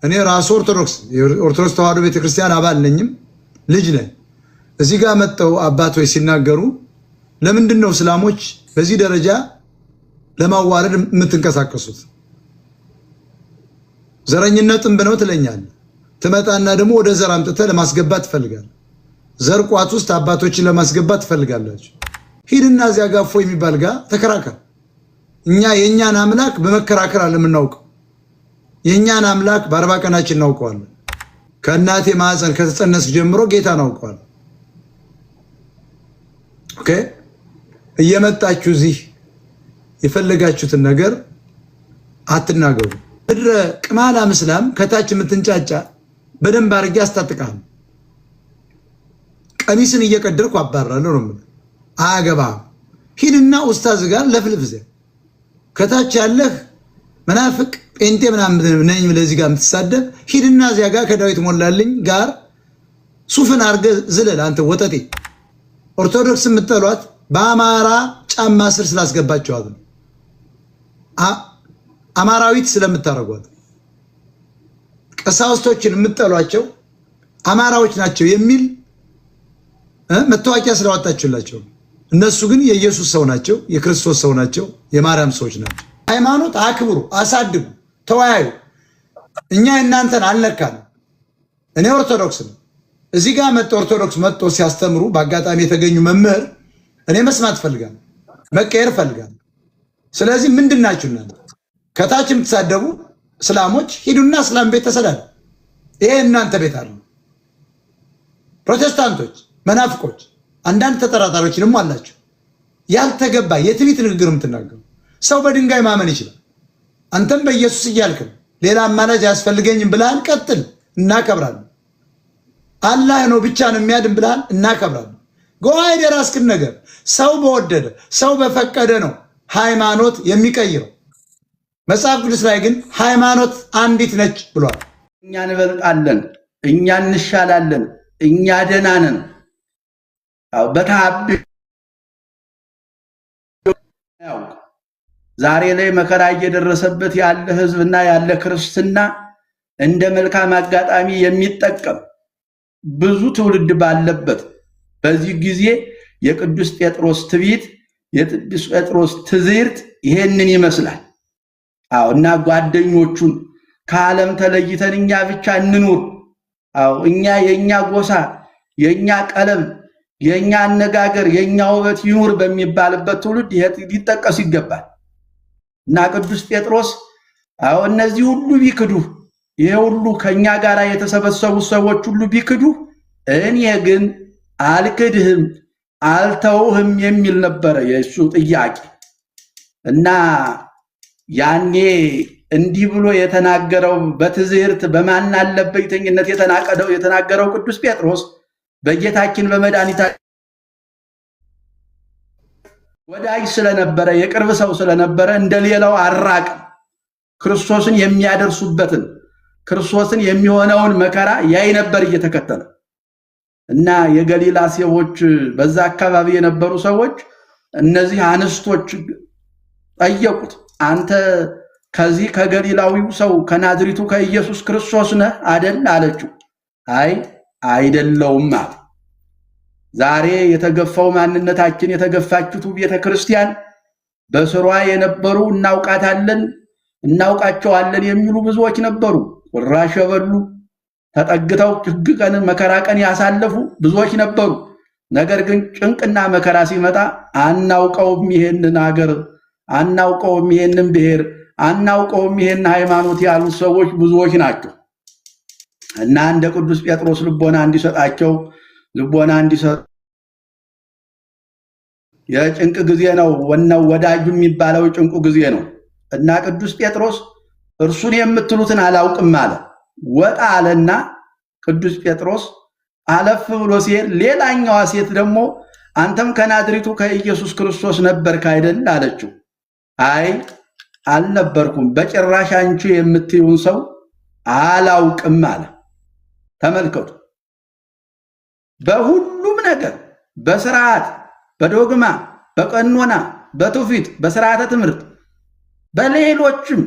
እኔ ራስ ኦርቶዶክስ ተዋሕዶ ቤተክርስቲያን አባል ነኝም ልጅ ነኝ። እዚህ ጋር መጣው አባቶች ሲናገሩ ለምንድን ነው እስላሞች በዚህ ደረጃ ለማዋረድ የምትንቀሳቀሱት? ዘረኝነትን ብነው ትለኛለህ። ትመጣና ደግሞ ወደ ዘር አምጥተህ ለማስገባት ትፈልጋለህ። ዘር ቋት ውስጥ አባቶችን ለማስገባት ትፈልጋላችሁ። ሂድና እዚያ ጋር እፎይ የሚባል ጋር ተከራከር። እኛ የእኛን አምላክ በመከራከር አለ የምናውቀው። የእኛን አምላክ በ40 ቀናችን እናውቀዋለን። ከእናቴ ማህፀን ከተጸነስኩ ጀምሮ ጌታ እናውቀዋለን። ኦኬ እየመጣችሁ እዚህ የፈለጋችሁትን ነገር አትናገሩ። ምድረ ቅማላ ምስላም ከታች የምትንጫጫ በደንብ አድርጌ አስታጥቃለሁ። ቀሚስን እየቀደርኩ አባራለሁ ነው የምልህ። አያገባህም። ሂድና ኡስታዝ ጋር ለፍልፍ ዘ ከታች ያለህ መናፍቅ ጴንጤ ምናምን ነኝ ለዚህ ጋር የምትሳደብ ሂድና እዚያ ጋር ከዳዊት ሞላልኝ ጋር ሱፍን አድርገህ ዝለል። አንተ ወጠጤ ኦርቶዶክስ የምትጠሏት በአማራ ጫማ ስር ስላስገባችኋት ነው። አማራዊት ስለምታረጓት ቀሳውስቶችን የምትጠሏቸው አማራዎች ናቸው የሚል መታወቂያ ስላወጣችሁላቸው። እነሱ ግን የኢየሱስ ሰው ናቸው፣ የክርስቶስ ሰው ናቸው፣ የማርያም ሰዎች ናቸው። ሃይማኖት አክብሩ፣ አሳድጉ፣ ተወያዩ። እኛ እናንተን አልነካንም። እኔ ኦርቶዶክስ ነው። እዚህ ጋር ኦርቶዶክስ መጥቶ ሲያስተምሩ በአጋጣሚ የተገኙ መምህር እኔ መስማት ፈልጋለሁ፣ መቀየር ፈልጋለሁ። ስለዚህ ምንድናችሁ እናንተ ከታች የምትሳደቡ እስላሞች ሂዱና እስላም ቤት ተሰዳዱ። ይሄ እናንተ ቤት አለ። ፕሮቴስታንቶች፣ መናፍቆች፣ አንዳንድ ተጠራጣሪዎችንም አላችሁ። ያልተገባ የትዕቢት ንግግር የምትናገሩ ሰው በድንጋይ ማመን ይችላል። አንተም በኢየሱስ እያልክ ሌላ አማላጅ አያስፈልገኝም ብለሃል። ቀጥል፣ እናከብራለን። አላህ ነው ብቻ ነው የሚያድን ብለሃል፣ እናከብራለን። ጎአይደ ራስክን ነገር ሰው በወደደ ሰው በፈቀደ ነው ሃይማኖት የሚቀይረው። መጽሐፍ ቅዱስ ላይ ግን ሃይማኖት አንዲት ነች ብሏል። እኛ እንበልጣለን፣ እኛ እንሻላለን፣ እኛ ደህና ነን። በታብ ዛሬ ላይ መከራ እየደረሰበት ያለ ህዝብና ያለ ክርስትና እንደ መልካም አጋጣሚ የሚጠቀም ብዙ ትውልድ ባለበት በዚህ ጊዜ የቅዱስ ጴጥሮስ ትዕቢት፣ የቅዱስ ጴጥሮስ ትዝርት ይሄንን ይመስላል። እና ጓደኞቹን ከዓለም ተለይተን እኛ ብቻ እንኑር፣ እኛ የኛ ጎሳ፣ የኛ ቀለም፣ የኛ አነጋገር፣ የኛ ውበት ይኑር በሚባልበት ትውልድ ይሄ ሊጠቀስ ይገባል። እና ቅዱስ ጴጥሮስ እነዚህ ሁሉ ቢክዱ፣ ይሄ ሁሉ ከኛ ጋር የተሰበሰቡ ሰዎች ሁሉ ቢክዱ፣ እኔ ግን አልክድህም አልተውህም የሚል ነበረ የእሱ ጥያቄ። እና ያኔ እንዲህ ብሎ የተናገረው በትዝህርት በማን አለበይተኝነት የተናገረው ቅዱስ ጴጥሮስ በጌታችን በመድኃኒታችን ወዳጅ ስለነበረ የቅርብ ሰው ስለነበረ እንደሌላው አራቅም። ክርስቶስን የሚያደርሱበትን ክርስቶስን የሚሆነውን መከራ ያይ ነበር እየተከተለ። እና የገሊላ ሰዎች በዛ አካባቢ የነበሩ ሰዎች እነዚህ አንስቶች ጠየቁት፣ አንተ ከዚህ ከገሊላዊው ሰው ከናዝሪቱ ከኢየሱስ ክርስቶስ ነህ አይደል አለችው። አይ አይደለውም አለ። ዛሬ የተገፋው ማንነታችን የተገፋችቱ ቤተክርስቲያን በስሯ የነበሩ እናውቃቸዋለን የሚሉ ብዙዎች ነበሩ። ቁራሽ የበሉ ተጠግተው ችግ ቀን መከራ ቀን ያሳለፉ ብዙዎች ነበሩ። ነገር ግን ጭንቅና መከራ ሲመጣ አናውቀውም ይሄንን ሀገር፣ አናውቀውም ይሄንን ብሔር፣ አናውቀውም ይሄን ሃይማኖት ያሉ ሰዎች ብዙዎች ናቸው። እና እንደ ቅዱስ ጴጥሮስ ልቦና እንዲሰጣቸው ልቦና እንዲሰጥ የጭንቅ ጊዜ ነው። ወናው ወዳጁ የሚባለው ጭንቁ ጊዜ ነው። እና ቅዱስ ጴጥሮስ እርሱን የምትሉትን አላውቅም አለ። ወጣ አለና ቅዱስ ጴጥሮስ አለፍ ብሎ ሲሄድ ሌላኛዋ ሴት ደግሞ አንተም ከናዝሪቱ ከኢየሱስ ክርስቶስ ነበርክ አይደል አለችው። አይ አልነበርኩም፣ በጭራሽ አንቺ የምትዩን ሰው አላውቅም አለ። ተመልከቱ፣ በሁሉም ነገር በስርዓት በዶግማ በቀኖና በትውፊት በስርዓተ ትምህርት በሌሎችም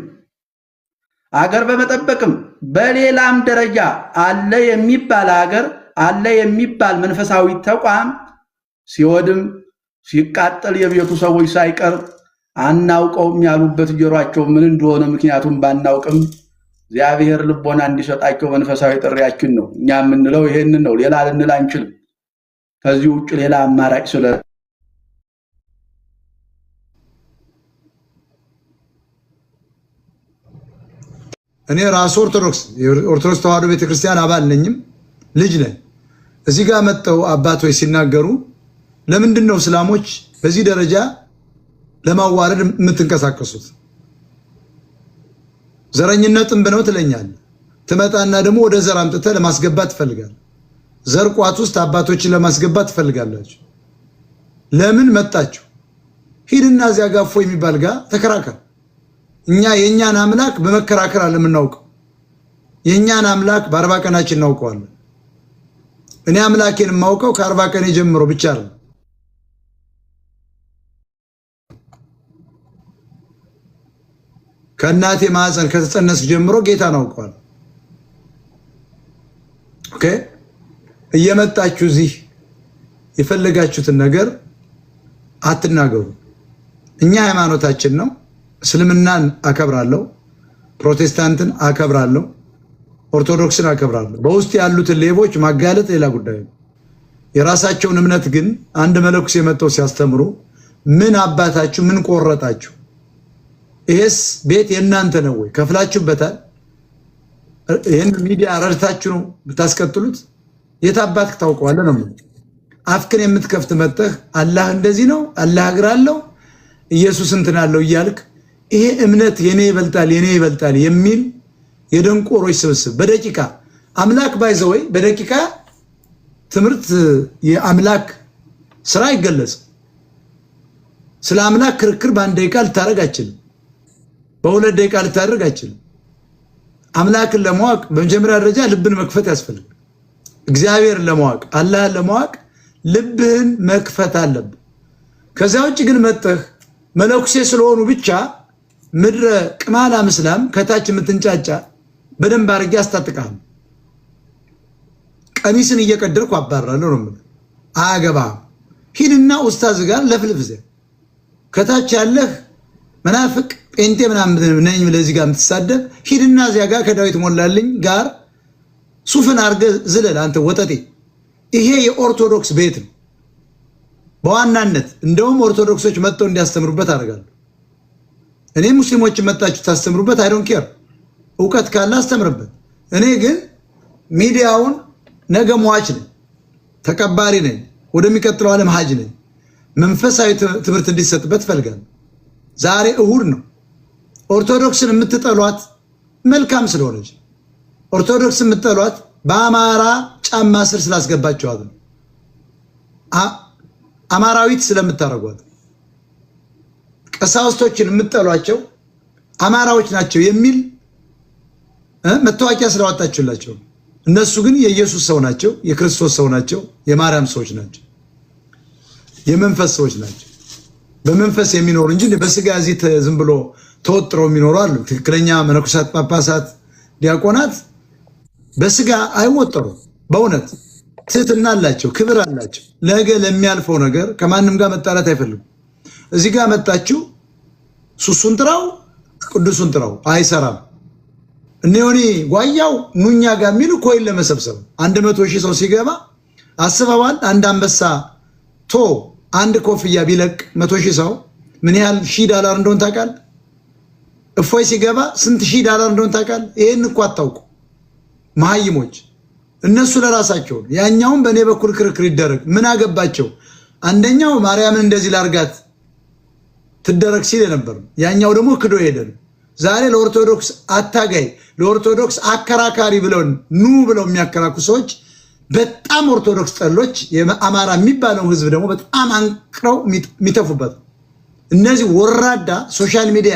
አገር በመጠበቅም በሌላም ደረጃ አለ የሚባል አገር አለ የሚባል መንፈሳዊ ተቋም ሲወድም ሲቃጠል የቤቱ ሰዎች ሳይቀር አናውቀውም ያሉበት ጆሮአቸው ምን እንደሆነ ምክንያቱም ባናውቅም እግዚአብሔር ልቦና እንዲሰጣቸው መንፈሳዊ ጥሪያችን ነው። እኛ የምንለው ይሄንን ነው። ሌላ ልንል አንችልም። ከዚህ ውጭ ሌላ አማራጭ ስለ እኔ ራሱ ኦርቶዶክስ ተዋሕዶ ቤተክርስቲያን አባል ነኝም ልጅ ነኝ። እዚህ ጋር መጣው አባቶች ሲናገሩ ለምንድን ነው እስላሞች በዚህ ደረጃ ለማዋረድ የምትንቀሳቀሱት? ዘረኝነትም ብነው ትለኛለህ። ትመጣና ደግሞ ወደ ዘር አምጥተህ ለማስገባት ትፈልጋለህ። ዘር ቋት ውስጥ አባቶችን ለማስገባት ትፈልጋላችሁ። ለምን መጣችሁ? ሂድና እዚያ ጋፎ የሚባል ጋር ተከራከር። እኛ የኛን አምላክ በመከራከር አለ የምናውቀው። የኛን አምላክ በ40 ቀናችን እናውቀዋለን። እኔ አምላኬን የማውቀው ከ40 ቀን ጀምሮ ብቻ ነው። ከእናቴ ማህፀን ከተጸነስኩ ጀምሮ ጌታን አውቀዋለሁ። ኦኬ እየመጣችሁ እዚህ የፈለጋችሁትን ነገር አትናገሩ። እኛ ሃይማኖታችን ነው። እስልምናን አከብራለሁ፣ ፕሮቴስታንትን አከብራለሁ፣ ኦርቶዶክስን አከብራለሁ። በውስጥ ያሉትን ሌቦች ማጋለጥ ሌላ ጉዳይ ነው። የራሳቸውን እምነት ግን አንድ መለኩሴ መጥተው ሲያስተምሩ ምን አባታችሁ ምን ቆረጣችሁ? ይሄስ ቤት የእናንተ ነው ወይ? ከፍላችሁበታል? ይሄን ሚዲያ ረድታችሁ ነው ብታስቀጥሉት? የት አባትክ ታውቀዋለህ ነው? አፍክን የምትከፍት መጥተህ አላህ እንደዚህ ነው፣ አላህ እግር አለው፣ ኢየሱስ እንትን አለው እያልክ ይሄ እምነት የኔ ይበልጣል የሚል የደንቆሮች ስብስብ በደቂቃ አምላክ ባይዘወይ በደቂቃ ትምህርት የአምላክ ስራ አይገለጽም። ስለ አምላክ ክርክር በአንድ ደቂቃ ልታደርግ አችልም። በሁለት ደቂቃ ልታደርግ አችልም። አምላክን ለማወቅ በመጀመሪያ ደረጃ ልብን መክፈት ያስፈልጋል። እግዚአብሔርን ለማወቅ አላህን ለማወቅ ልብህን መክፈት አለብህ። ከዚያ ውጭ ግን መጥተህ መለኩሴ ስለሆኑ ብቻ ምድረ ቅማላ ምስላም ከታች የምትንጫጫ በደንብ አድርጌ አስታጥቃለሁ። ቀሚስን እየቀደርኩ አባራለሁ ነው የምልህ። አያገባህም። ሂድና ኡስታዝ ጋር ለፍልፍ ዘ ከታች ያለህ መናፍቅ ጴንጤ ምናምን ነኝ ለዚህ ጋር የምትሳደብ ሂድና እዚያ ጋር ከዳዊት ሞላልኝ ጋር ሱፍን አድርገህ ዝለል አንተ ወጠጤ። ይሄ የኦርቶዶክስ ቤት ነው። በዋናነት እንደውም ኦርቶዶክሶች መጥተው እንዲያስተምሩበት አደርጋለሁ። እኔ ሙስሊሞችን መጣችሁ ታስተምሩበት አይ ዶንት ኬር። እውቀት ካለ አስተምርበት። እኔ ግን ሚዲያውን ነገ ሟች ነኝ፣ ተቀባሪ ነኝ፣ ወደሚቀጥለው ዓለም ሀጅ ነኝ። መንፈሳዊ ትምህርት እንዲሰጥበት ፈልጋለሁ። ዛሬ እሁድ ነው። ኦርቶዶክስን የምትጠሏት መልካም ስለሆነች፣ ኦርቶዶክስ የምትጠሏት በአማራ ጫማ ስር ስላስገባቸዋት ነው። አማራዊት ስለምታረጓት ቀሳውስቶችን የምትጠሏቸው አማራዎች ናቸው የሚል መታወቂያ ስለዋጣችሁላቸው። እነሱ ግን የኢየሱስ ሰው ናቸው፣ የክርስቶስ ሰው ናቸው፣ የማርያም ሰዎች ናቸው፣ የመንፈስ ሰዎች ናቸው። በመንፈስ የሚኖሩ እንጂ በስጋ እዚህ ዝም ብሎ ተወጥረው የሚኖሩ አሉ። ትክክለኛ መነኮሳት፣ ጳጳሳት፣ ዲያቆናት በስጋ አይወጠሩም። በእውነት ትህትና አላቸው፣ ክብር አላቸው። ነገ ለሚያልፈው ነገር ከማንም ጋር መጣላት አይፈልጉም። እዚህ ጋር መጣችሁ ሱሱን ጥራው ቅዱሱን ጥራው አይሰራም። እኔ ጓያው ኑኛ ጋር የሚሉ ኮይን ለመሰብሰብ 100,000 ሰው ሲገባ አስበዋል። አንድ አንበሳ አንድ ኮፍያ ቢለቅ 100,000 ሰው ምን ያህል $1000 እንደሆነ ታውቃለህ? እፎይ ሲገባ ስንት $1000 እንደሆነ ታውቃለህ? ይሄን እኮ አታውቁ መሀይሞች። እነሱ ለራሳቸው ያኛውን በእኔ በኩል ክርክር ይደረግ ምን አገባቸው? አንደኛው ማርያምን እንደዚህ ላርጋት ትደረግ ሲል ነበር፣ ያኛው ደግሞ ክዶ ሄደን። ዛሬ ለኦርቶዶክስ አታጋይ ለኦርቶዶክስ አከራካሪ ብለው ኑ ብለው የሚያከራኩ ሰዎች በጣም ኦርቶዶክስ ጠሎች፣ የአማራ የሚባለው ህዝብ ደግሞ በጣም አንቅረው የሚተፉበት እነዚህ ወራዳ ሶሻል ሚዲያ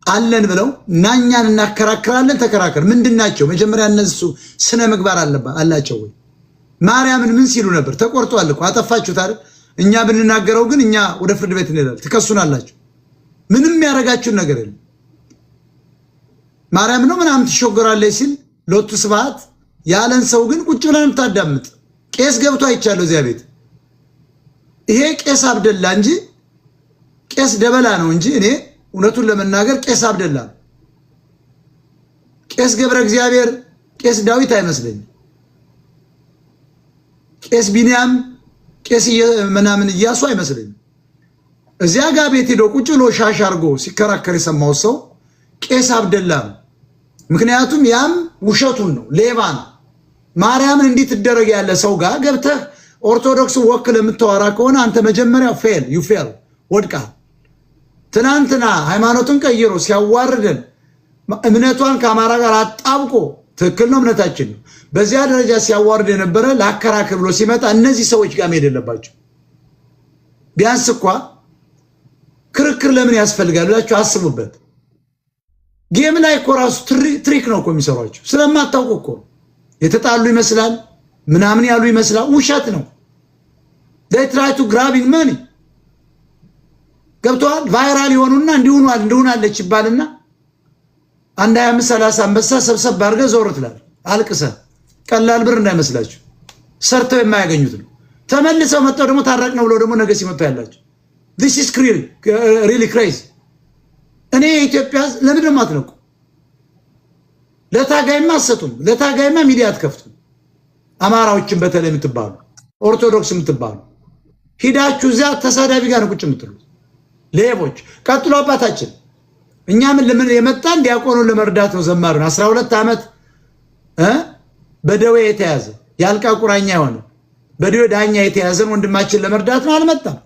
አለን ብለው ናኛን እናከራክራለን። ተከራከር ምንድናቸው? መጀመሪያ እነሱ ስነ ምግባር አላቸው ወይ? ማርያምን ምን ሲሉ ነበር? ተቆርጧል እኮ አጠፋችሁት አይደል? እኛ ብንናገረው ግን እኛ ወደ ፍርድ ቤት እንሄዳለን፣ ትከሱናላችሁ። ምንም ያረጋችሁን ነገር የለም። ማርያም ነው ምናምን ትሾገራለች ሲል ሎቱ ስብሐት ያለን ሰው ግን ቁጭ ብለን ታዳምጥ። ቄስ ገብቶ አይቻለሁ እዚያ ቤት። ይሄ ቄስ አብደላ እንጂ ቄስ ደበላ ነው እንጂ እኔ እውነቱን ለመናገር ቄስ አብደላ ነው። ቄስ ገብረ እግዚአብሔር ቄስ ዳዊት አይመስለኝም። ቄስ ቢንያም ቄስ ምናምን እያሱ አይመስለኝም። እዚያ ጋር ቤት ሄዶ ቁጭ ብሎ ሻሽ አድርጎ ሲከራከር የሰማው ሰው ቄስ አብደላ ነው። ምክንያቱም ያም ውሸቱን ነው፣ ሌባ ነው። ማርያምን እንዲህ ትደረግ ያለ ሰው ጋር ገብተህ ኦርቶዶክስ ወክል የምታወራ ከሆነ አንተ መጀመሪያ ዩ ፌል ወድቃ። ትናንትና ሃይማኖትን ቀይሮ ሲያዋርደን እምነቷን ከአማራ ጋር አጣብቆ ትክክል ነው እምነታችን ነው በዚያ ደረጃ ሲያዋርድ የነበረ ለአከራከር ብሎ ሲመጣ እነዚህ ሰዎች ጋር መሄድ የለባቸው። ቢያንስ እንኳ ክርክር ለምን ያስፈልጋል ብላችሁ አስቡበት። ጌም ላይ እኮ ራሱ ትሪክ ነው እኮ የሚሰሯቸው ስለማታውቁ እኮ የተጣሉ ይመስላል ምናምን ያሉ ይመስላል። ውሸት ነው። they try to grabbing money ገብቷል። ቫይራል ይሆኑና እንዲሆናለች ይባልና አንድ 25-30 አንበሳ ሰብሰብ አድርገህ ዞር ትላለህ አልቅሰህ። ቀላል ብር እንዳይመስላችሁ ሰርተው የማያገኙት ነው። ተመልሰው መጥተው ደግሞ ታረቅ ነው ብለው ደግሞ ነገ ሲመጡ ያላችሁ this is really crazy። እኔ ኢትዮጵያ ለምን ደሞ አትነቁ? ለታጋይማ አሰጡም፣ ለታጋይማ ሚዲያ አትከፍቱም። አማራዎችን በተለይ የምትባሉ ኦርቶዶክስ የምትባሉ ሂዳችሁ እዚያ ተሳዳቢ ጋር ቁጭ የምትሉት ሌቦች። ቀጥሎ አባታችን እኛ ለምን የመጣን ዲያቆኑን ለመርዳት ነው። ዘማርን 12 ዓመት በደዌ የተያዘ ያልቃ ቁራኛ የሆነ በደዌ ዳኛ የተያዘን ወንድማችን ለመርዳት ነው። አልመጣም።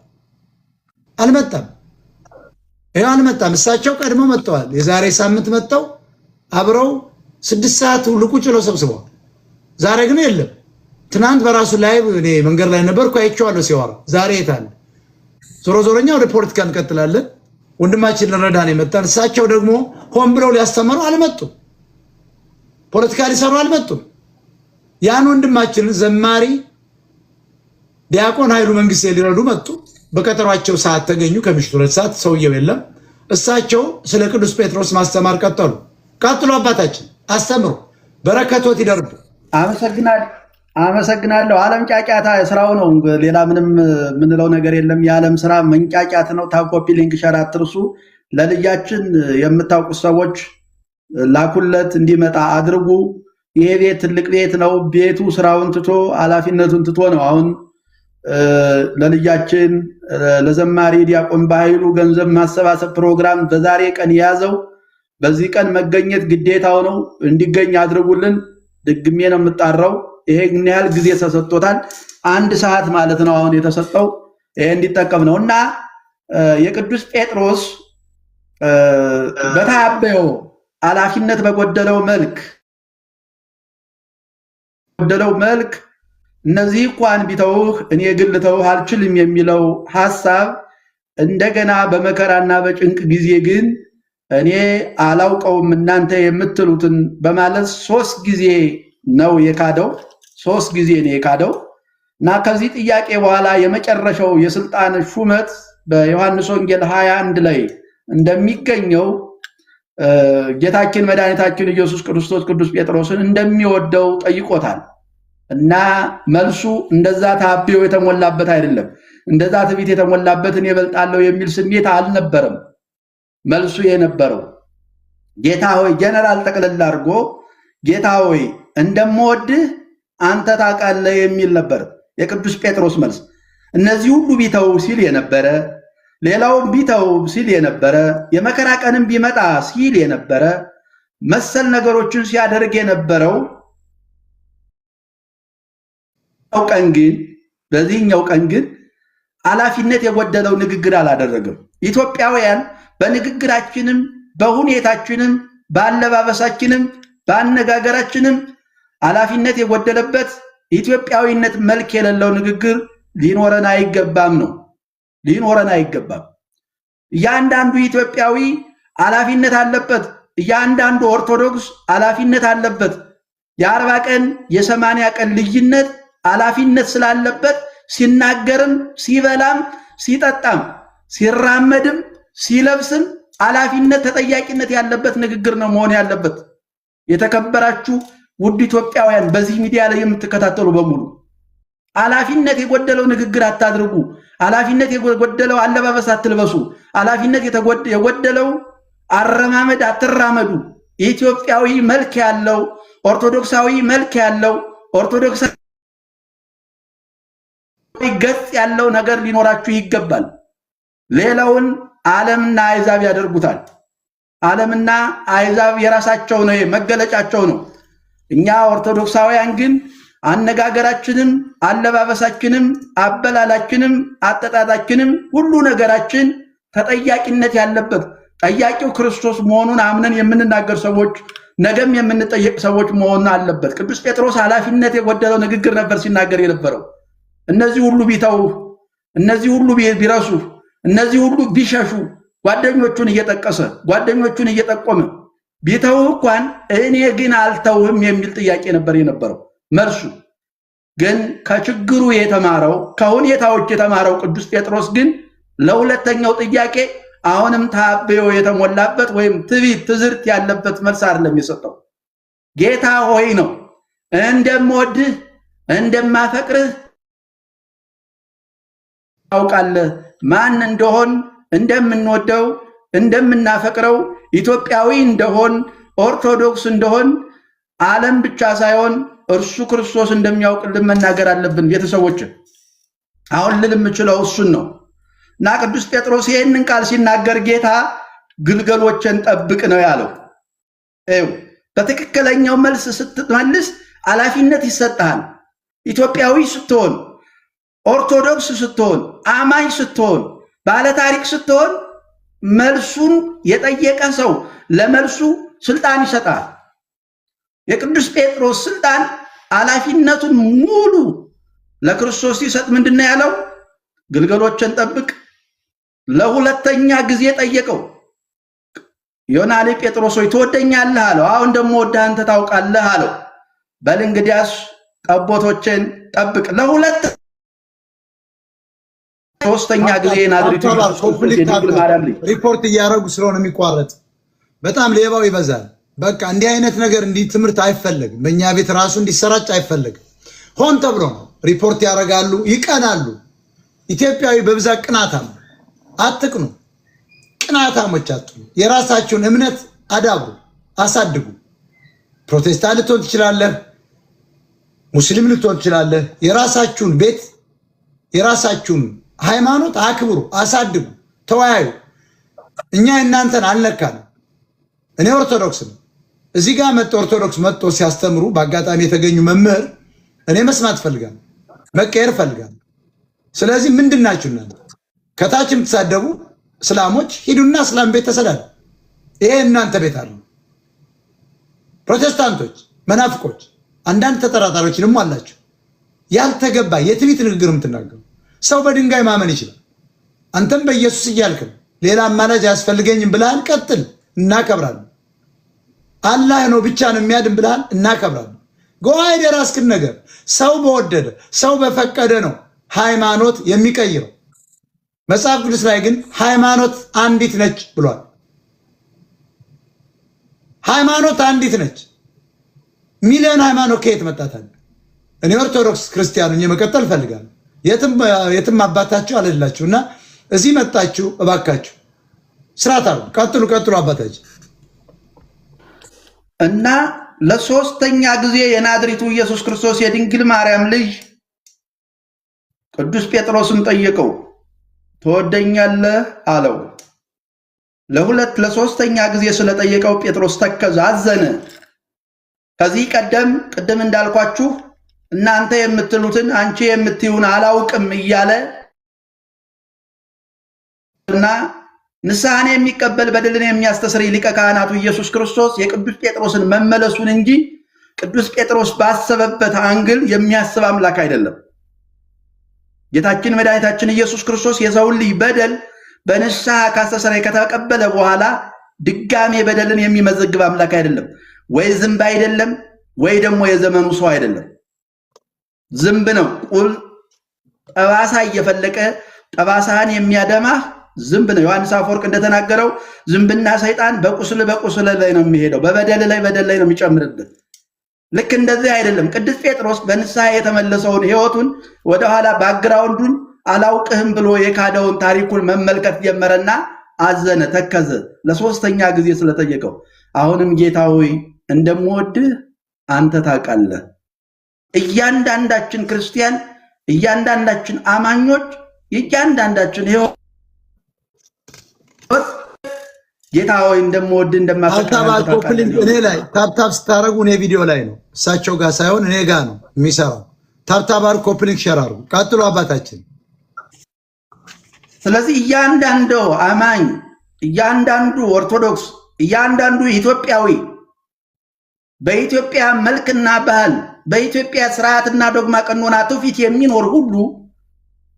እሳቸው ቀድሞ መጥተዋል። የዛሬ ሳምንት መጥተው አብረው 6 ሰዓት ሁሉ ቁጭ ብለው ሰብስበዋል። ዛሬ ግን የለም። ትናንት በራሱ ላይ እኔ መንገድ ላይ ነበርኩ አይቼዋለሁ ሲያወራ። ዛሬ የታለ? ዞሮኛ ወደ ፖለቲካ እንቀጥላለን። ወንድማችን ለረዳን የመጣን እሳቸው ደግሞ ሆን ብለው ሊያስተምሩ አልመጡም። ፖለቲካ ሊሰሩ አልመጡም። ያን ወንድማችን ዘማሪ ዲያቆን ኃይሉ መንግስቴ ሊረዱ መጡ። በቀጠሯቸው ሰዓት ተገኙ። ከምሽቱ 2 ሰዓት ሰውየው የለም። እሳቸው ስለ ቅዱስ ጴጥሮስ ማስተማር ቀጥሉ። አባታችን አስተምሩ፣ በረከቶት ይደርቡ። አመሰግናለሁ። ዓለም ጫጫታ ስራው ነው። ሌላ ምንም ምንለው ነገር የለም። የዓለም ስራ መንጫጫት ነው። ታኮፒ ሊንክ ሸር አትርሱ። ለልጃችን የምታውቁት ሰዎች ላኩለት፣ እንዲመጣ አድርጉ። ይሄ ቤት ትልቅ ቤት ነው። ቤቱ ስራውን ትቶ ኃላፊነቱን ትቶ ነው አሁን ለልጃችን ለዘማሪ ዲያቆን በኃይሉ ገንዘብ ማሰባሰብ ፕሮግራም በዛሬ ቀን የያዘው። በዚህ ቀን መገኘት ግዴታው ነው። እንዲገኝ አድርጉልን። ድግሜ ነው የምጣራው። ይሄ ግን ያህል ጊዜ ተሰጥቶታል። 1 ሰዓት ማለት ነው አሁን የተሰጠው። ይሄ እንዲጠቀም ነው እና የቅዱስ ጴጥሮስ በታበየው ኃላፊነት በጎደለው መልክ እነዚህ እንኳን ቢተውህ እኔ ግን ልተውህ አልችልም የሚለው ሐሳብ እንደገና በመከራና በጭንቅ ጊዜ ግን እኔ አላውቀውም እናንተ የምትሉትን በማለት 3 ጊዜ ነው የካደው። 3 ጊዜ ነው የካደው እና ከዚህ ጥያቄ በኋላ የመጨረሻው የስልጣን ሹመት በዮሐንስ ወንጌል 21 ላይ እንደሚገኘው ጌታችን መድኃኒታችን ኢየሱስ ክርስቶስ ቅዱስ ጴጥሮስን እንደሚወደው ጠይቆታል እና መልሱ እንደዛ ታቢዮ የተሞላበት አይደለም። እንደዛ ትዕቢት የተሞላበት እኔ እበልጣለሁ የሚል ስሜት አልነበረም። መልሱ የነበረው ጌታ ሆይ ጀነራል ጠቅልል አድርጎ ጌታ ሆይ እንደምወድህ አንተ ታውቃለህ የሚል ነበር የቅዱስ ጴጥሮስ መልስ። እነዚህ ሁሉ ቢተው ሲል የነበረ ሌላውም ቢተው ሲል የነበረ የመከራ ቀንም ቢመጣ ሲል የነበረ መሰል ነገሮችን ሲያደርግ የነበረው በዚህኛው ቀን ግን ኃላፊነት የጎደለው ንግግር አላደረገም። ኢትዮጵያውያን በንግግራችንም በሁኔታችንም ባለባበሳችንም ባነጋገራችንም ኃላፊነት የጎደለበት ኢትዮጵያዊነት መልክ የሌለው ንግግር ሊኖረን አይገባም። እያንዳንዱ ኢትዮጵያዊ ኃላፊነት አለበት። እያንዳንዱ ኦርቶዶክስ ኃላፊነት አለበት። የ40 ቀን የ80 ቀን ልዩነት ኃላፊነት ስላለበት ሲናገርም ሲበላም ሲጠጣም ሲራመድም ሲለብስም ኃላፊነት ተጠያቂነት ያለበት ንግግር ነው መሆን ያለበት። የተከበራችሁ ውድ ኢትዮጵያውያን በዚህ ሚዲያ ላይ የምትከታተሉ በሙሉ ኃላፊነት የጎደለው ንግግር አታድርጉ። ኃላፊነት የጎደለው አለባበስ አትልበሱ። ኃላፊነት የጎደለው አረማመድ አትራመዱ። ኢትዮጵያዊ መልክ ያለው ኦርቶዶክሳዊ መልክ ያለው ኦርቶዶክሳዊ ገጽ ያለው ነገር ሊኖራችሁ ይገባል። ሌላውን ዓለምና አሕዛብ ያደርጉታል። ዓለምና አሕዛብ የራሳቸው ነው፣ መገለጫቸው ነው። እኛ ኦርቶዶክሳውያን ግን አነጋገራችንም አለባበሳችንም አበላላችንም አጠጣጣችንም ሁሉ ነገራችን ተጠያቂነት ያለበት ጠያቂው ክርስቶስ መሆኑን አምነን የምንናገር ሰዎች ነገም የምንጠየቅ ሰዎች መሆን አለበት። ቅዱስ ጴጥሮስ ኃላፊነት የጎደለው ንግግር ነበር ሲናገር የነበረው። እነዚህ ሁሉ ቢተው፣ እነዚህ ሁሉ ቢረሱ፣ እነዚህ ሁሉ ቢሸሹ ጓደኞቹን እየጠቀሰ ጓደኞቹን እየጠቆመ ቢተው እንኳን እኔ ግን አልተውህም የሚል ጥያቄ ነበር የነበረው። መልሱ ግን ከችግሩ የተማረው ከሁኔታዎች የተማረው ቅዱስ ጴጥሮስ ግን ለሁለተኛው ጥያቄ አሁንም ታበዮ የተሞላበት ወይም ትዕቢት ትዝርት ያለበት መልስ አይደለም የሰጠው። ጌታ ሆይ ነው እንደምወድህ እንደማፈቅርህ ታውቃለህ። ማን እንደሆን እንደምንወደው እንደምናፈቅረው ኢትዮጵያዊ እንደሆን ኦርቶዶክስ እንደሆን ዓለም ብቻ ሳይሆን እርሱ ክርስቶስ እንደሚያውቅልን መናገር አለብን። ቤተሰቦች አሁን ልል የምችለው እሱን ነው እና ቅዱስ ጴጥሮስ ይህንን ቃል ሲናገር ጌታ ግልገሎችን ጠብቅ ነው ያለው። በትክክለኛው መልስ ስትመልስ ኃላፊነት ይሰጣል። ኢትዮጵያዊ ስትሆን፣ ኦርቶዶክስ ስትሆን፣ አማኝ ስትሆን፣ ባለታሪክ ስትሆን መልሱን የጠየቀ ሰው ለመልሱ ስልጣን ይሰጣል። የቅዱስ ጴጥሮስ ስልጣን ኃላፊነቱን ሙሉ ለክርስቶስ ሲሰጥ ምንድነው ያለው? ግልገሎችን ጠብቅ። ለሁለተኛ ጊዜ ጠየቀው። ዮናሌ ጴጥሮስ ሆይ ትወደኛለህ አለው። አሁን ደግሞ ወደ አንተ ታውቃለህ አለው። በል እንግዲያስ ጠቦቶችን ጠብቅ። ለሁለት ሶስተኛ ጊዜ ናዝሬቱ ሪፖርት እያደረጉ ስለሆነ የሚቋረጥ በጣም ሌባው ይበዛል። በቃ እንዲህ አይነት ነገር እንዲህ ትምህርት አይፈለግም። በእኛ ቤት ራሱ እንዲሰራጭ አይፈለግም። ሆን ተብሎ ነው ሪፖርት ያደርጋሉ፣ ይቀናሉ። ኢትዮጵያዊ በብዛት ቅናታም። አትቅኑ፣ ቅናታሞች አትኑ። የራሳችሁን እምነት አዳብሩ፣ አሳድጉ። ፕሮቴስታንት ልትሆን ትችላለህ፣ ሙስሊም ልትሆን ትችላለህ። የራሳችሁን ቤት የራሳችሁን ሃይማኖት አክብሩ፣ አሳድጉ፣ ተወያዩ። እኛ እናንተን አልነካንም። እኔ ኦርቶዶክስ ነው። እዚህ ጋር ኦርቶዶክስ መጥቶ ሲያስተምሩ በአጋጣሚ የተገኙ መምህር እኔ መስማት ፈልጋለሁ፣ መቀየር ፈልጋለሁ። ስለዚህ ምንድናችሁ እናንተ ከታች የምትሳደቡ እስላሞች ሂዱና እስላም ቤት ተሰዳዱ። ይሄ እናንተ ቤት አለ። ፕሮቴስታንቶች፣ መናፍቆች፣ አንዳንድ ተጠራጣሪዎች ደግሞ አላችሁ። ያልተገባ የትዕቢት ንግግር የምትናገሩ ሰው በድንጋይ ማመን ይችላል። አንተም በኢየሱስ እያልክ ሌላ አማላጅ አያስፈልገኝም ብለሃል። ቀጥል፣ እናከብራለን። አላህ ነው ብቻ ነው የሚያድን ብለሃል፣ እናከብራለን። ጎአይደ የራስክን ነገር ሰው በወደደ ሰው በፈቀደ ነው ሃይማኖት የሚቀይረው። መጽሐፍ ቅዱስ ላይ ግን ሃይማኖት አንዲት ነች ብሏል። ሃይማኖት አንዲት ነች። ሚሊዮን ሃይማኖት ከየት መጣታል? እኔ ኦርቶዶክስ ክርስቲያኑ መቀጠል እፈልጋለሁ። የትም አባታችሁ አለላችሁ እና እዚህ መጣችሁ እባካችሁ ስርዓት አሉ። ቀጥሉ አባታችሁ እና ለሶስተኛ ጊዜ የናዝሬቱ ኢየሱስ ክርስቶስ የድንግል ማርያም ልጅ ቅዱስ ጴጥሮስን ጠየቀው። ትወደኛለህ አለው። ለሶስተኛ ጊዜ ስለጠየቀው ጴጥሮስ ተከዘ፣ አዘነ። ከዚህ ቅድም እንዳልኳችሁ እናንተ የምትሉትን አንቺ የምትዩን አላውቅም እያለ እና ንስሐን የሚቀበል በደልን የሚያስተሰርይ ሊቀ ካህናቱ ኢየሱስ ክርስቶስ የቅዱስ ጴጥሮስን መመለሱን እንጂ ቅዱስ ጴጥሮስ ባሰበበት አንግል የሚያስብ አምላክ አይደለም። ጌታችን መድኃኒታችን ኢየሱስ ክርስቶስ የሰውን ልጅ በደል በንስሐ ካስተሰረየ ከተቀበለ በኋላ ድጋሜ በደልን የሚመዘግብ አምላክ አይደለም። ወይ ዝንብ አይደለም፣ ወይ ደግሞ የዘመኑ ሰው አይደለም። ዝንብ ነው ቁል ጠባሳ እየፈለቀ ጠባሳህን የሚያደማህ ዝንብ ነው። ዮሐንስ አፈወርቅ እንደተናገረው ዝንብና ሰይጣን በቁስል ላይ ነው የሚሄደው፣ በበደል ላይ ነው የሚጨምርበት። ልክ እንደዚህ አይደለም። ቅዱስ ጴጥሮስ በንስሐ የተመለሰውን ሕይወቱን ወደኋላ ባክግራውንዱን አላውቅህም ብሎ የካደውን ታሪኩን መመልከት ጀመረና አዘነ፣ ተከዘ። ለሶስተኛ ጊዜ ስለጠየቀው አሁንም ጌታ ሆይ እንደምወድህ አንተ ታውቃለህ። እያንዳንዳችን ክርስቲያን፣ እያንዳንዳችን አማኞች፣ እያንዳንዳችን ሕይወት ጌታ ሆይ እንደምወድህ እንደማፈቅርህ እኔ ላይ ታፕታፕ ስታረጉ እኔ ቪዲዮ ላይ ነው፣ እሳቸው ጋር ሳይሆን እኔ ጋር ነው የሚሰራው። ታፕታፕ አድርጉ፣ ኮፕሊንግ ሼር አድርጉ። ቀጥሎ አባታችን። ስለዚህ እያንዳንዱ አማኝ፣ እያንዳንዱ ኦርቶዶክስ፣ እያንዳንዱ ኢትዮጵያዊ በኢትዮጵያ መልክና ባህል፣ በኢትዮጵያ ስርዓትና ዶግማ ቀኖና ትውፊት የሚኖር ሁሉ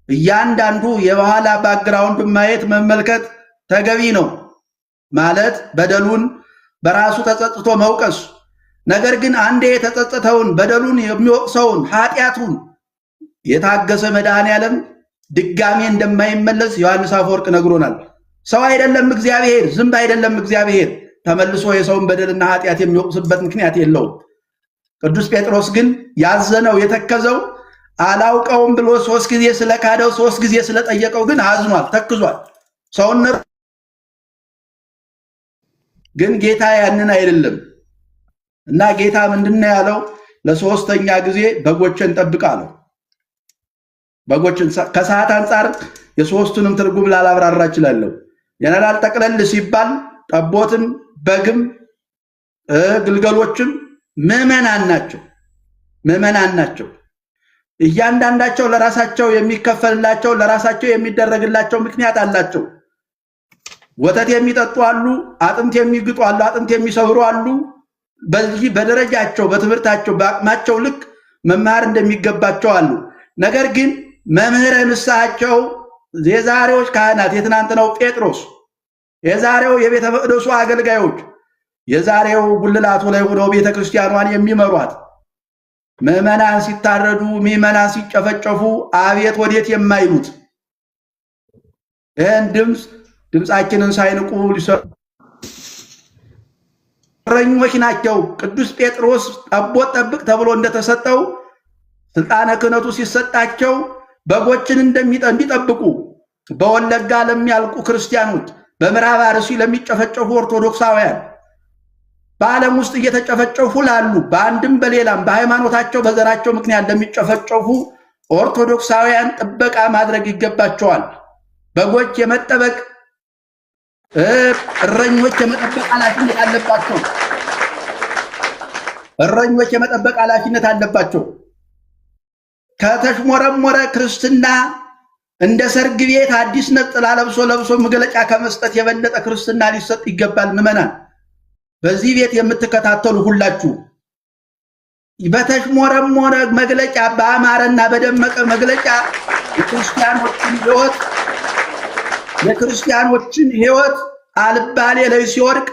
እያንዳንዱ የበኋላ ባክግራውንድ ማየት መመልከት ተገቢ ነው። ማለት በደሉን በራሱ ተጸጽቶ መውቀስ። ነገር ግን አንዴ የተጸጸተውን በደሉን የሚወቅሰውን ኃጢአቱን የታገሰ መድኃኔዓለም ድጋሜ እንደማይመለስ ዮሐንስ አፈወርቅ ነግሮናል። ሰው አይደለም እግዚአብሔር፣ ዝንብ አይደለም እግዚአብሔር። ተመልሶ የሰውን በደልና ኃጢአት የሚወቅስበት ምክንያት የለውም። ቅዱስ ጴጥሮስ ግን ያዘነው የተከዘው አላውቀውም ብሎ 3 ጊዜ ስለካደው 3 ጊዜ ስለጠየቀው ግን አዝኗል፣ ተክዟል። ሰውነት ግን ጌታ ያንን አይደለም እና ጌታ ምንድነው ያለው? ለሶስተኛ ጊዜ በጎችን ጠብቅ አለው። በጎችን ከሰዓት አንፃር የሶስቱንም ትርጉም ላላብራራ እችላለሁ። የነላል ጠቅለል ሲባል ጠቦትም በግም ግልገሎችም ምዕመናን ናቸው። እያንዳንዳቸው ለራሳቸው የሚከፈልላቸው ለራሳቸው የሚደረግላቸው ምክንያት አላቸው። ወተት የሚጠጡ አሉ፣ አጥንት የሚግጡ አሉ፣ አጥንት የሚሰብሩ አሉ። በዚህ በደረጃቸው በትምህርታቸው በአቅማቸው ልክ መማር እንደሚገባቸው አሉ። ነገር ግን መምህረ ንስሐቸው የዛሬዎች ካህናት፣ የትናንትናው ጴጥሮስ፣ የዛሬው የቤተ መቅደሱ አገልጋዮች፣ የዛሬው ጉልላቱ ላይ ሆነው ቤተ ክርስቲያኗን የሚመሯት ምዕመናን ሲታረዱ፣ ምዕመናን ሲጨፈጨፉ አቤት ወዴት የማይሉት ይህን ድምፃችንን ሳይንቁ ሊሰሩ እረኞች ናቸው። ቅዱስ ጴጥሮስ ጠቦት ጠብቅ ተብሎ እንደተሰጠው ስልጣነ ክህነቱ ሲሰጣቸው በጎችን እንዲጠብቁ በወለጋ ለሚያልቁ ክርስቲያኖች፣ በምዕራብ አርሲ ለሚጨፈጨፉ ኦርቶዶክሳውያን፣ በዓለም ውስጥ እየተጨፈጨፉ ላሉ በአንድም በሌላም በሃይማኖታቸው በዘራቸው ምክንያት ለሚጨፈጨፉ ኦርቶዶክሳውያን ጥበቃ ማድረግ ይገባቸዋል። በጎች የመጠበቅ እረኞች የመጠበቅ ኃላፊነት አለባቸው። እረኞች የመጠበቅ ኃላፊነት አለባቸው። ከተሽሞረሞረ ክርስትና እንደ ሰርግ ቤት አዲስ ነጠላ ለብሶ መግለጫ ከመስጠት የበለጠ ክርስትና ሊሰጥ ይገባል። ምዕመናን፣ በዚህ ቤት የምትከታተሉ ሁላችሁ በተሽሞረሞረ መግለጫ፣ በአማረና በደመቀ መግለጫ የክርስቲያኖችን ሕይወት አልባሌ ላይ ሲወድቅ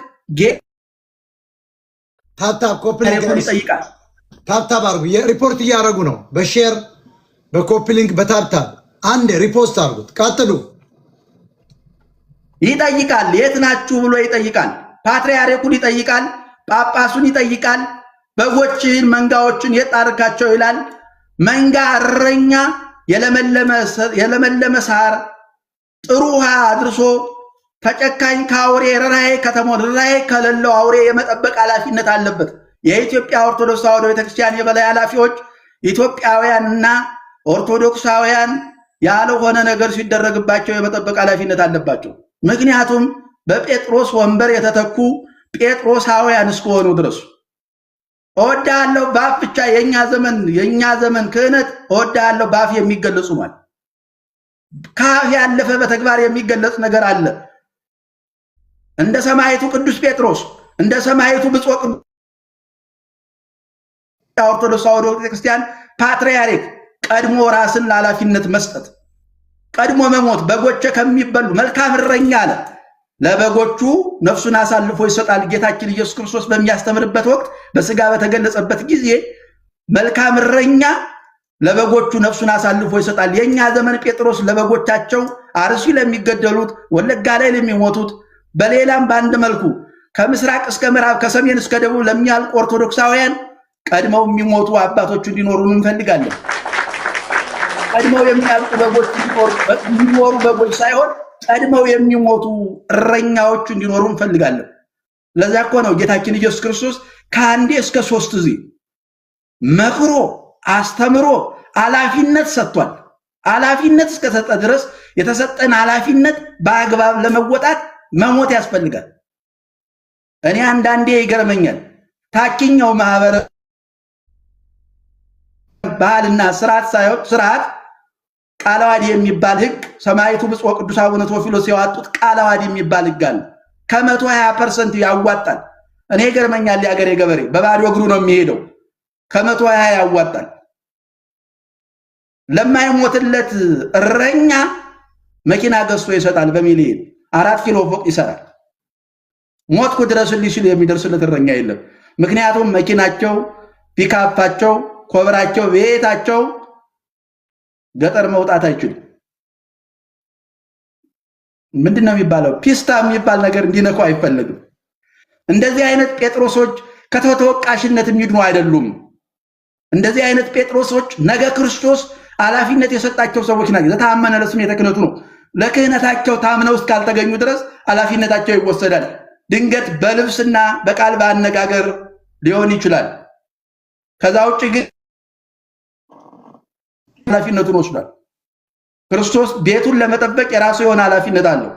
ታፕታፕ ኮፕሊንግ ይጠይቃል። ታፕታፕ አርጉ። የሪፖርት እያደረጉ ነው። በሼር በኮፕሊንግ በታፕታፕ አንድ ሪፖስት አርጉት። ቀጥሉ። ይጠይቃል። የት ናችሁ ብሎ ይጠይቃል። ፓትርያርኩን ይጠይቃል። ጳጳሱን ይጠይቃል። በጎችን መንጋዎችን የጣርካቸው ይላል። መንጋ እረኛ የለመለመ ሳር ጥሩ ውሃ አድርሶ ተጨካኝ ከአውሬ ርኅራኄ ርኅራኄ ከሌለው አውሬ የመጠበቅ ኃላፊነት አለበት። የኢትዮጵያ ኦርቶዶክስ ተዋሕዶ ቤተክርስቲያን የበላይ ኃላፊዎች ኢትዮጵያውያንና ኦርቶዶክሳውያን ያልሆነ ነገር ሲደረግባቸው የመጠበቅ ኃላፊነት አለባቸው። ምክንያቱም በጴጥሮስ ወንበር የተተኩ ጴጥሮሳውያን እስከሆኑ ድረስ እወድሃለሁ በአፍ ብቻ የኛ ዘመን ክህነት እወድሃለሁ በአፍ የሚገለጹ ማለት ከአፍ ያለፈ በተግባር የሚገለጽ ነገር አለ። እንደ ሰማዕቱ ቅዱስ ጴጥሮስ፣ እንደ ሰማዕቱ ብፁዕ ኦርቶዶክስ ተዋሕዶ ቤተክርስቲያን ፓትርያርክ ቀድሞ ራስን ለኃላፊነት መስጠት፣ ቀድሞ መሞት፣ በጎቼ ከሚበሉ መልካም እረኛ አለ ለበጎቹ ነፍሱን አሳልፎ ይሰጣል። ጌታችን ኢየሱስ ክርስቶስ በሚያስተምርበት ወቅት በስጋ በተገለጸበት ጊዜ መልካም እረኛ ለበጎቹ ነፍሱን አሳልፎ ይሰጣል። የኛ ዘመን ጴጥሮስ ለበጎቻቸው አርሲ ለሚገደሉት፣ ወለጋ ላይ ለሚሞቱት፣ በሌላም በአንድ መልኩ ከምስራቅ እስከ ምዕራብ ከሰሜን እስከ ደቡብ ለሚያልቁ ኦርቶዶክሳውያን ቀድመው የሚሞቱ አባቶች እንዲኖሩ እንፈልጋለን። ቀድመው የሚያልቁ በጎች እንዲኖሩ በጎች ሳይሆን ቀድመው የሚሞቱ እረኛዎች እንዲኖሩ እንፈልጋለን። ለዛ እኮ ነው ጌታችን ኢየሱስ ክርስቶስ ከአንዴ እስከ 3 ጊዜ መክሮ አስተምሮ ኃላፊነት ሰጥቷል። ኃላፊነት እስከሰጠ ድረስ የተሰጠን ኃላፊነት በአግባብ ለመወጣት መሞት ያስፈልጋል። እኔ አንዳንዴ ይገርመኛል። ታችኛው ማህበረ ባህልና ስርዓት ሳይሆን ስርዓት ቃለ ዓዋዲ የሚባል ህግ ሰማዕቱ ብፁዕ ቅዱስ አቡነ ቴዎፍሎስ ያወጡት ቃለ ዓዋዲ የሚባል ህግ አለ። ከ120% ያዋጣል። እኔ ይገርመኛል። የአገሬ ገበሬ በባዶ እግሩ ነው የሚሄደው። ከ120 ያዋጣል። ለማይሞትለት እረኛ መኪና ገዝቶ ይሰጣል። በሚሊዮን 4 ኪሎ ፎቅ ይሰራል። ሞትኩ ድረስልኝ ሲል የሚደርስለት እረኛ የለም። ምክንያቱም መኪናቸው፣ ፒካፓቸው፣ ኮብራቸው፣ ቤታቸው ገጠር መውጣት አይችልም። ምንድነው የሚባለው? ፒስታ የሚባል ነገር እንዲነኩ አይፈልግም። እንደዚህ አይነት ጴጥሮሶች ከተወቃሽነት የሚድኑ አይደሉም። እንደዚህ አይነት ጴጥሮሶች ነገ ክርስቶስ ኃላፊነት የሰጣቸው ሰዎች ናቸው። ለታመነ ለስሜተ ክህነቱ ነው። ለክህነታቸው ታምነው እስካልተገኙ ድረስ ኃላፊነታቸው ይወሰዳል። ድንገት በልብስና በቃል በአነጋገር ሊሆን ይችላል። ከዛ ውጭ ግን ኃላፊነቱን ወስዷል። ክርስቶስ ቤቱን ለመጠበቅ የራሱ የሆነ ኃላፊነት አለው።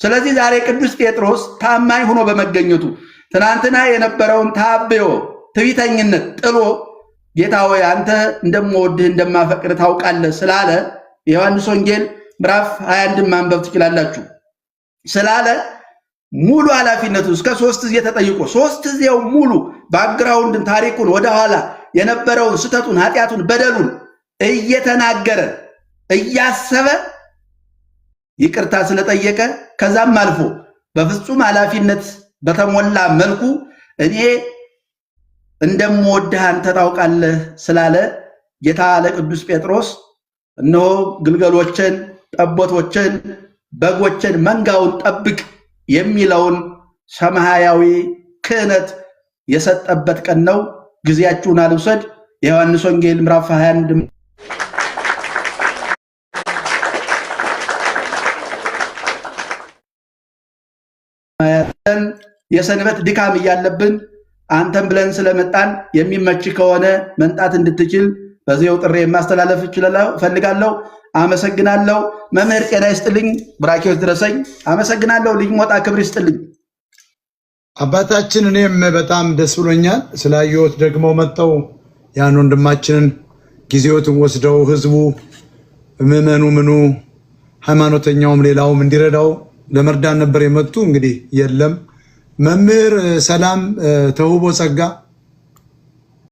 ስለዚህ ዛሬ ቅዱስ ጴጥሮስ ታማኝ ሆኖ በመገኘቱ ትናንትና የነበረውን ታበዮ ትዕቢተኝነት ጥሎ ጌታ ሆይ አንተ እንደምወድህ እንደማፈቅር ታውቃለህ ስላለ የዮሐንስ ወንጌል ምዕራፍ 21 ማንበብ ትችላላችሁ ስላለ ሙሉ ኃላፊነቱ እስከ 3 ጊዜ ተጠይቆ 3 ጊዜው ሙሉ ባክግራውንድን ታሪኩን ወደኋላ የነበረውን ስተቱን ኃጢያቱን በደሉን እየተናገረ እያሰበ ይቅርታ ስለጠየቀ ከዛም አልፎ በፍጹም ኃላፊነት በተሞላ መልኩ እኔ እንደምወድህ አንተ ታውቃለህ ስላለ ጌታ ለቅዱስ ጴጥሮስ እነሆ ግልገሎችን፣ ጠቦቶችን፣ በጎችን መንጋውን ጠብቅ የሚለውን ሰማያዊ ክህነት የሰጠበት ቀን ነው። ጊዜያችሁን አልውሰድ። የዮሐንስ ወንጌል ምዕራፍ 21 የሰንበት ድካም እያለብን አንተም ብለን ስለመጣን የሚመች ከሆነ መንጣት እንድትችል በዚያው ጥሪ ማስተላለፍ ፈልጋለሁ። አመሰግናለሁ። መምህር ጤና ይስጥልኝ፣ ብራኪዎች ድረሰኝ። አመሰግናለሁ። ልጅ ሞጣ ክብር ይስጥልኝ። አባታችን እኔም በጣም ደስ ብሎኛል ስላየሁት። ደግሞ መጣው ያን ወንድማችንን ጊዜዎትን ወስደው ህዝቡ ምዕመኑ ምኑ ሃይማኖተኛውም ሌላውም እንዲረዳው ለመርዳት ነበር የመጡ። እንግዲህ የለም። መምህር ሰላም ተውቦ ጸጋ